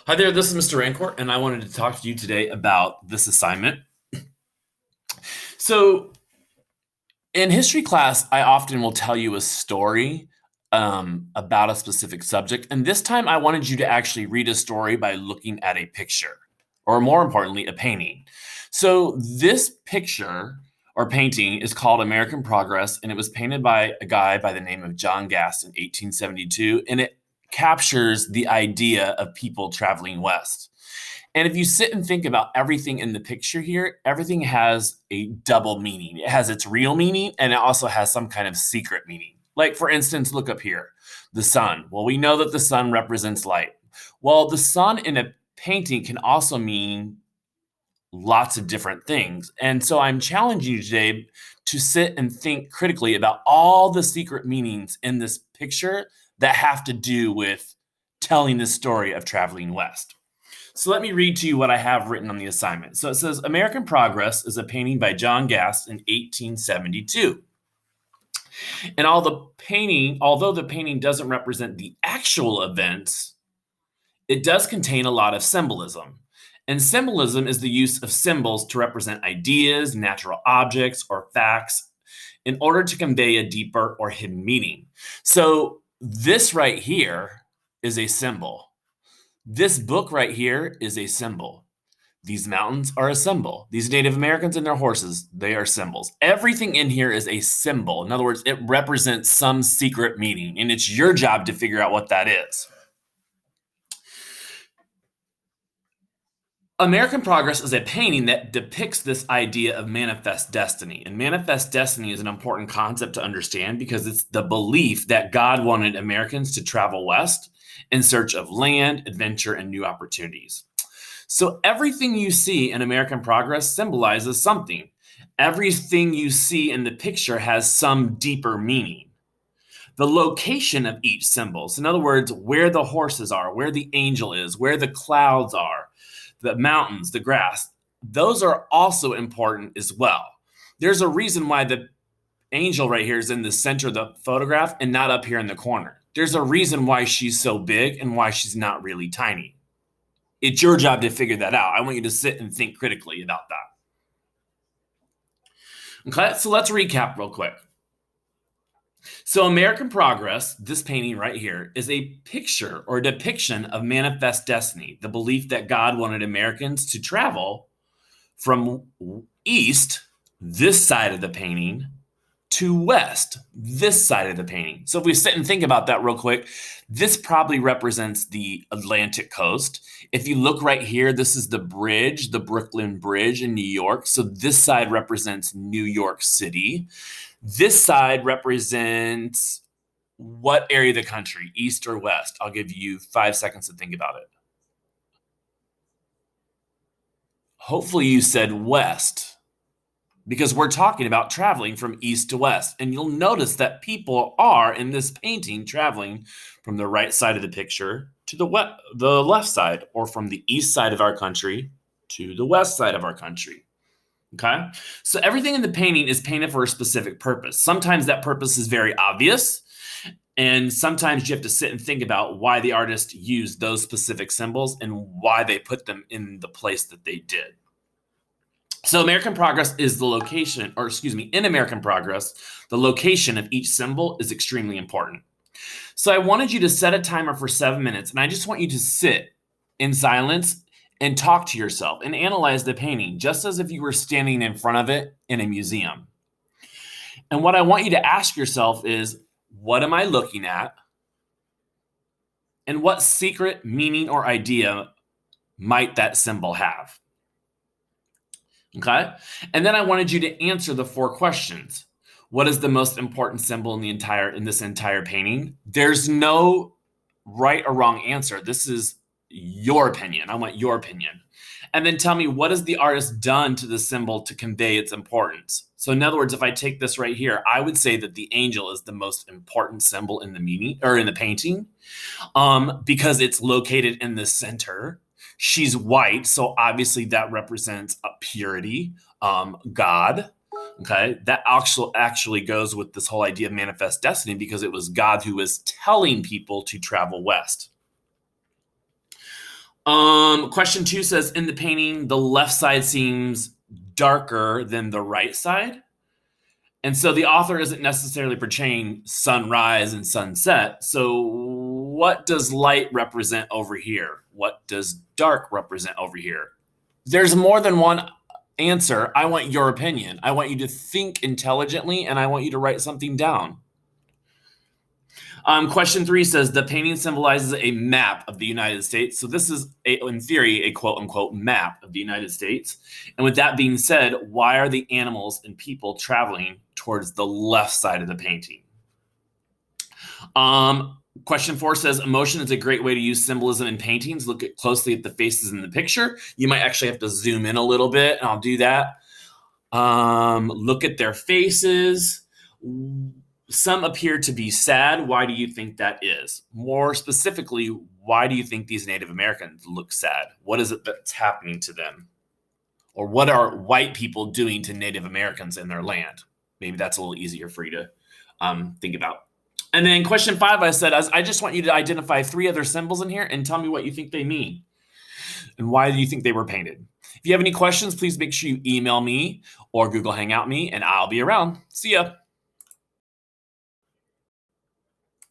Hi there, this is Mr. Rancor, and I wanted to talk to you today about this assignment. So, in history class, I often will tell you a story about a specific subject, and this time I wanted you to actually read a story by looking at a picture, or more importantly, a painting. So, this picture or painting is called American Progress, and it was painted by a guy by the name of John Gass in 1872, and it captures the idea of people traveling west. And if you sit and think about everything in the picture here, everything has a double meaning. It has its real meaning and it also has some kind of secret meaning. Like, for instance, look up here the sun. Well, we know that the sun represents light. Well, the sun in a painting can also mean lots of different things. And so I'm challenging you today to sit and think critically about all the secret meanings in this picture that have to do with telling the story of traveling west. So let me read to you what I have written on the assignment. So it says American Progress is a painting by John Gass in 1872. And although the painting doesn't represent the actual events, it does contain a lot of symbolism. And symbolism is the use of symbols to represent ideas, natural objects, or facts in order to convey a deeper or hidden meaning. So this right here is a symbol. This book right here is a symbol. These mountains are a symbol. These Native Americans and their horses, they are symbols. Everything in here is a symbol. In other words, it represents some secret meaning, and it's your job to figure out what that is. American Progress is a painting that depicts this idea of manifest destiny. And manifest destiny is an important concept to understand because it's the belief that God wanted Americans to travel west in search of land, adventure, and new opportunities. So everything you see in American Progress symbolizes something. Everything you see in the picture has some deeper meaning. The location of each symbol, so in other words, where the horses are, where the angel is, where the clouds are, the mountains, the grass, those are also important as well. There's a reason why the angel right here is in the center of the photograph and not up here in the corner. There's a reason why she's so big and why she's not really tiny. It's your job to figure that out. I want you to sit and think critically about that. Okay, so let's recap real quick. So, American Progress, this painting right here, is a picture or a depiction of manifest destiny, the belief that God wanted Americans to travel from east, this side of the painting, to west, this side of the painting. So if we sit and think about that real quick, this probably represents the Atlantic coast. If you look right here, this is the bridge, the Brooklyn Bridge in New York. So this side represents New York City. This side represents what area of the country, east or west? I'll give you 5 seconds to think about it. Hopefully you said west, because we're talking about traveling from east to west. And you'll notice that people are in this painting traveling from the right side of the picture to the left side, or from the east side of our country to the west side of our country. Okay? So everything in the painting is painted for a specific purpose. Sometimes that purpose is very obvious, and sometimes you have to sit and think about why the artist used those specific symbols and why they put them in the place that they did. So American Progress is the location, or excuse me, in American Progress, the location of each symbol is extremely important. So I wanted you to set a timer for 7 minutes, and I just want you to sit in silence and talk to yourself and analyze the painting just as if you were standing in front of it in a museum. And what I want you to ask yourself is, what am I looking at? And what secret meaning or idea might that symbol have? Okay. And then I wanted you to answer the 4 questions. What is the most important symbol in this entire painting? There's no right or wrong answer. This is your opinion. I want your opinion. And then tell me, what has the artist done to the symbol to convey its importance? So in other words, if I take this right here, I would say that the angel is the most important symbol in the meaning or in the painting, because it's located in the center. She's white, so obviously that represents a purity, God. Okay, that actually goes with this whole idea of manifest destiny, because it was God who was telling people to travel west. Question 2 says, in the painting, the left side seems darker than the right side. And so the author isn't necessarily portraying sunrise and sunset. So what does light represent over here? What does dark represent over here? There's more than one answer. I want your opinion. I want you to think intelligently, and I want you to write something down. Question 3 says the painting symbolizes a map of the United States. So this is, in theory, a quote unquote map of the United States. And with that being said, why are the animals and people traveling towards the left side of the painting? Question 4 says emotion is a great way to use symbolism in paintings. Look closely at the faces in the picture. You might actually have to zoom in a little bit, and I'll do that. Look at their faces. Some appear to be sad. Why do you think that is? More specifically, why do you think these Native Americans look sad? What is it that's happening to them? Or what are white people doing to Native Americans in their land? Maybe that's a little easier for you to think about. And then question 5, I said, I just want you to identify 3 other symbols in here and tell me what you think they mean. And why do you think they were painted? If you have any questions, please make sure you email me or Google Hangout me, and I'll be around. See ya.